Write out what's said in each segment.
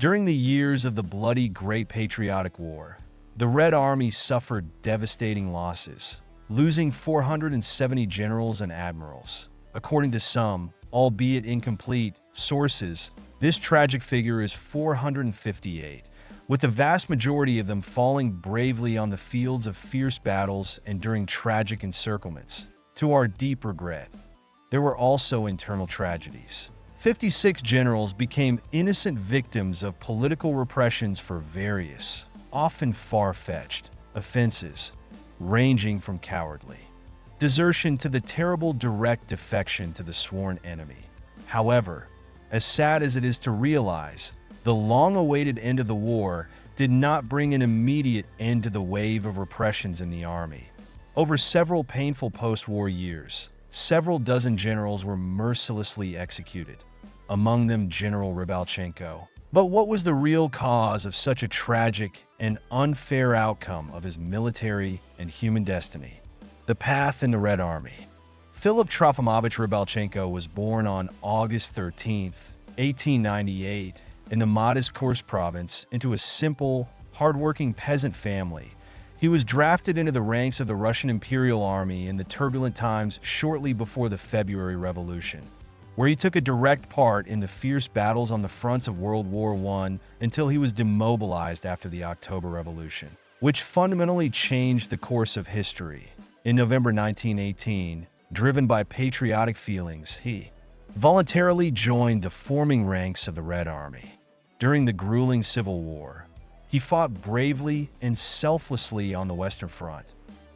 During the years of the bloody Great Patriotic War, the Red Army suffered devastating losses, losing 470 generals and admirals. According to some, albeit incomplete, sources, this tragic figure is 458, with the vast majority of them falling bravely on the fields of fierce battles and during tragic encirclements. To our deep regret, there were also internal tragedies. 56 generals became innocent victims of political repressions for various, often far-fetched, offenses, ranging from cowardly desertion to the terrible direct defection to the sworn enemy. However, as sad as it is to realize, the long-awaited end of the war did not bring an immediate end to the wave of repressions in the army. Over several painful post-war years, several dozen generals were mercilessly executed, among them General Rybalchenko. But what was the real cause of such a tragic and unfair outcome of his military and human destiny? The path in the Red Army. Philip Trofimovich Rybalchenko was born on August 13, 1898, in the modest Kursk province into a simple, hardworking peasant family. He was drafted into the ranks of the Russian Imperial Army in the turbulent times shortly before the February Revolution, where he took a direct part in the fierce battles on the fronts of World War I until he was demobilized after the October Revolution, which fundamentally changed the course of history. In November 1918, driven by patriotic feelings, he voluntarily joined the forming ranks of the Red Army. During the grueling Civil War, he fought bravely and selflessly on the Western Front,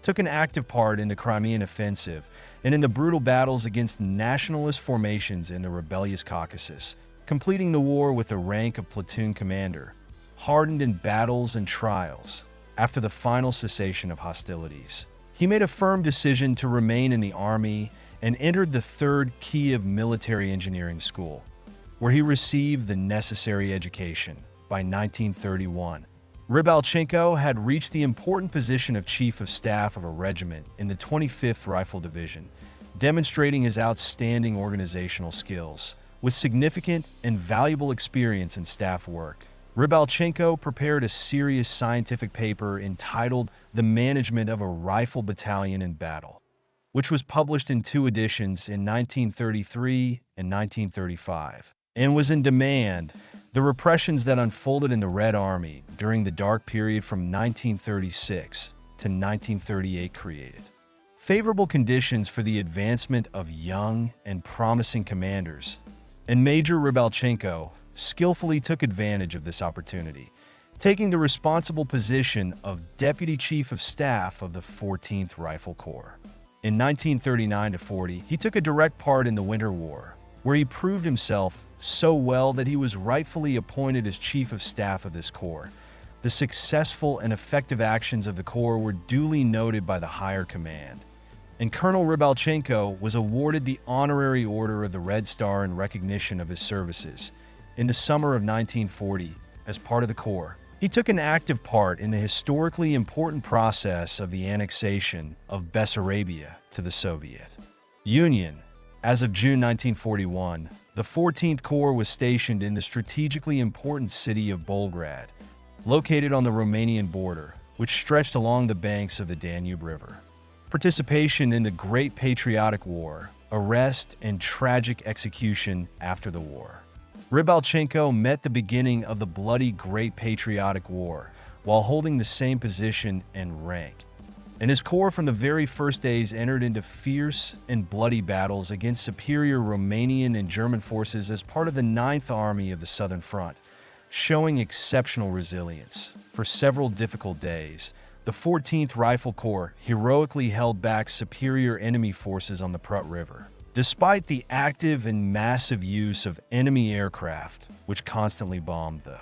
took an active part in the Crimean Offensive and in the brutal battles against nationalist formations in the rebellious Caucasus, completing the war with the rank of platoon commander, hardened in battles and trials. After the final cessation of hostilities, he made a firm decision to remain in the army and entered the 3rd Kiev Military Engineering School, where he received the necessary education. By 1931, Rybalchenko had reached the important position of Chief of Staff of a regiment in the 25th Rifle Division, demonstrating his outstanding organizational skills. With significant and valuable experience in staff work, Rybalchenko prepared a serious scientific paper entitled The Management of a Rifle Battalion in Battle, which was published in 2 editions in 1933 and 1935, and was in demand. The repressions that unfolded in the Red Army during the dark period from 1936 to 1938 created favorable conditions for the advancement of young and promising commanders, and Major Rybalchenko skillfully took advantage of this opportunity, taking the responsible position of Deputy Chief of Staff of the 14th Rifle Corps. In 1939-40, he took a direct part in the Winter War, where he proved himself so well that he was rightfully appointed as Chief of Staff of this Corps. The successful and effective actions of the Corps were duly noted by the higher command, and Colonel Rybalchenko was awarded the Honorary Order of the Red Star in recognition of his services. In the summer of 1940, as part of the Corps, he took an active part in the historically important process of the annexation of Bessarabia to the Soviet Union. As of June 1941, the 14th Corps was stationed in the strategically important city of Volgograd, located on the Romanian border, which stretched along the banks of the Danube River. Participation in the Great Patriotic War, arrest and tragic execution after the war. Rybalchenko met the beginning of the bloody Great Patriotic War while holding the same position and rank, and his corps from the very first days entered into fierce and bloody battles against superior Romanian and German forces as part of the 9th Army of the Southern Front, showing exceptional resilience. For several difficult days, the 14th Rifle Corps heroically held back superior enemy forces on the Prut River, despite the active and massive use of enemy aircraft, which constantly bombed the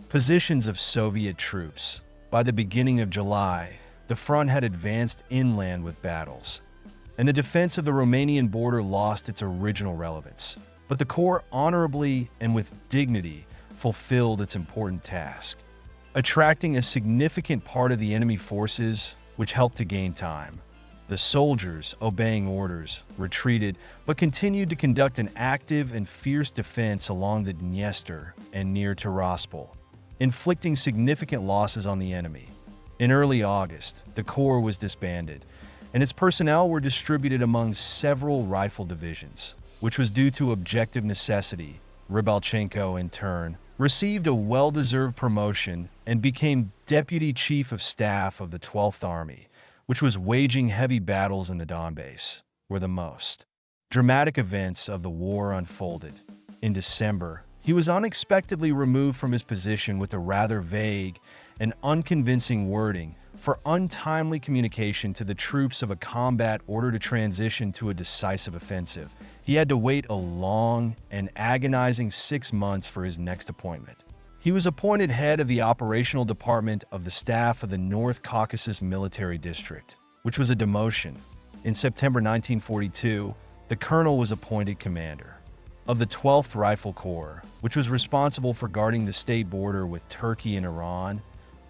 positions of Soviet troops. By the beginning of July, the front had advanced inland with battles, and the defense of the Romanian border lost its original relevance. But the Corps honorably and with dignity fulfilled its important task, attracting a significant part of the enemy forces, which helped to gain time. The soldiers, obeying orders, retreated but continued to conduct an active and fierce defense along the Dniester and near Tiraspol, inflicting significant losses on the enemy. In early August, the Corps was disbanded, and its personnel were distributed among several rifle divisions, which was due to objective necessity. Rybalchenko, in turn, received a well-deserved promotion and became Deputy Chief of Staff of the 12th Army, which was waging heavy battles in the Donbass, where the most dramatic events of the war unfolded. In December, he was unexpectedly removed from his position with a rather vague and unconvincing wording for untimely communication to the troops of a combat order to transition to a decisive offensive. He had to wait a long and agonizing 6 months for his next appointment. He was appointed head of the operational department of the staff of the North Caucasus Military District, which was a demotion. In September 1942, the colonel was appointed commander of the 12th Rifle Corps, which was responsible for guarding the state border with Turkey and Iran,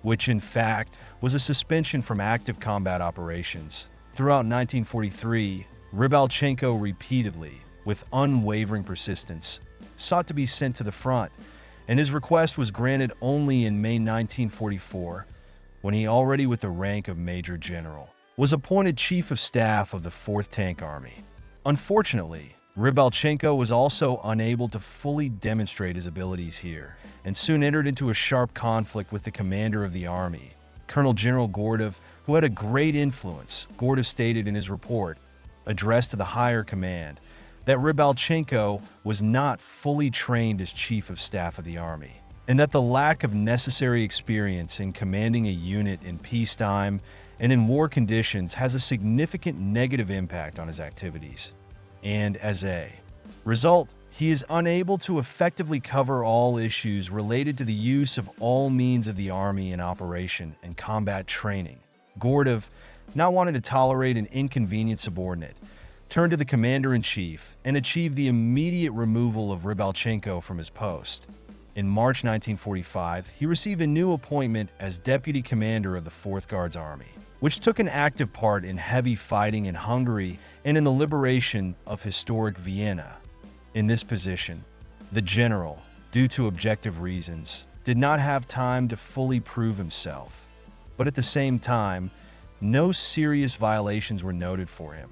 which in fact was a suspension from active combat operations. Throughout 1943, Rybalchenko repeatedly, with unwavering persistence, sought to be sent to the front, and his request was granted only in May 1944, when he, already with the rank of Major General, was appointed Chief of Staff of the 4th Tank Army. Unfortunately, Rybalchenko was also unable to fully demonstrate his abilities here, and soon entered into a sharp conflict with the commander of the army, Colonel General Gordov, who had a great influence. Gordov stated in his report, addressed to the higher command, that Rybalchenko was not fully trained as Chief of Staff of the Army, and that the lack of necessary experience in commanding a unit in peacetime and in war conditions has a significant negative impact on his activities. And as a result, he is unable to effectively cover all issues related to the use of all means of the Army in operation and combat training. Gordov, not wanting to tolerate an inconvenient subordinate, turned to the commander-in-chief and achieved the immediate removal of Rybalchenko from his post. In March 1945, he received a new appointment as deputy commander of the 4th Guards Army, which took an active part in heavy fighting in Hungary and in the liberation of historic Vienna. In this position, the general, due to objective reasons, did not have time to fully prove himself. But at the same time, no serious violations were noted for him.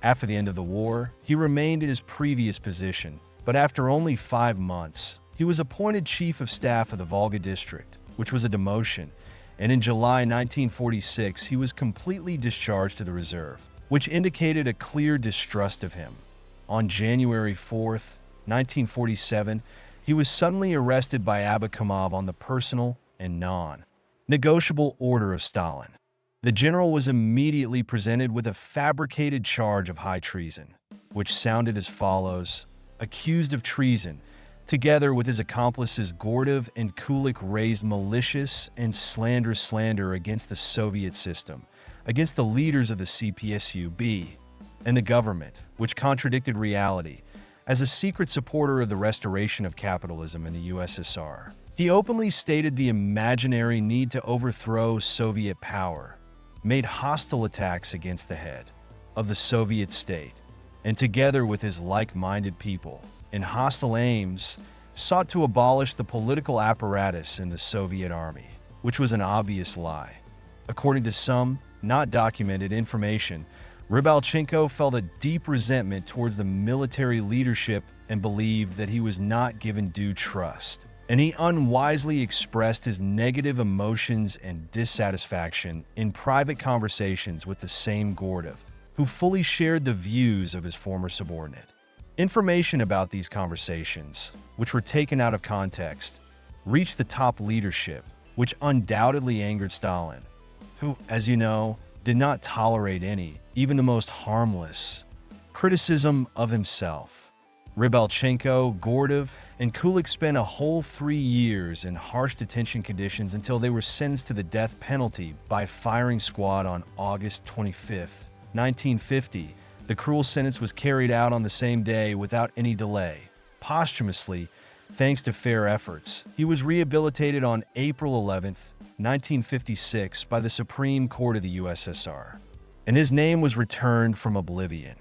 After the end of the war, he remained in his previous position, but after only 5 months, he was appointed Chief of Staff of the Volga District, which was a demotion, and in July 1946 he was completely discharged to the reserve, which indicated a clear distrust of him. On January 4th, 1947, he was suddenly arrested by Abakumov on the personal and non-negotiable order of Stalin. The general was immediately presented with a fabricated charge of high treason, which sounded as follows: accused of treason, together with his accomplices Gordov and Kulik, raised malicious and slanderous slander against the Soviet system, against the leaders of the CPSUB, and the government, which contradicted reality, as a secret supporter of the restoration of capitalism in the USSR. He openly stated the imaginary need to overthrow Soviet power, made hostile attacks against the head of the Soviet state, and together with his like-minded people, in hostile aims, sought to abolish the political apparatus in the Soviet army, which was an obvious lie. According to some not documented information, Rybalchenko felt a deep resentment towards the military leadership and believed that he was not given due trust, and he unwisely expressed his negative emotions and dissatisfaction in private conversations with the same Gordov, who fully shared the views of his former subordinate. Information about these conversations, which were taken out of context, reached the top leadership, which undoubtedly angered Stalin, who, as you know, did not tolerate any, even the most harmless, criticism of himself. Rybalchenko, Gordov, and Kulik spent a whole 3 years in harsh detention conditions until they were sentenced to the death penalty by firing squad on August 25, 1950. The cruel sentence was carried out on the same day without any delay. Posthumously, thanks to fair efforts, he was rehabilitated on April 11, 1956 by the Supreme Court of the USSR. and his name was returned from oblivion.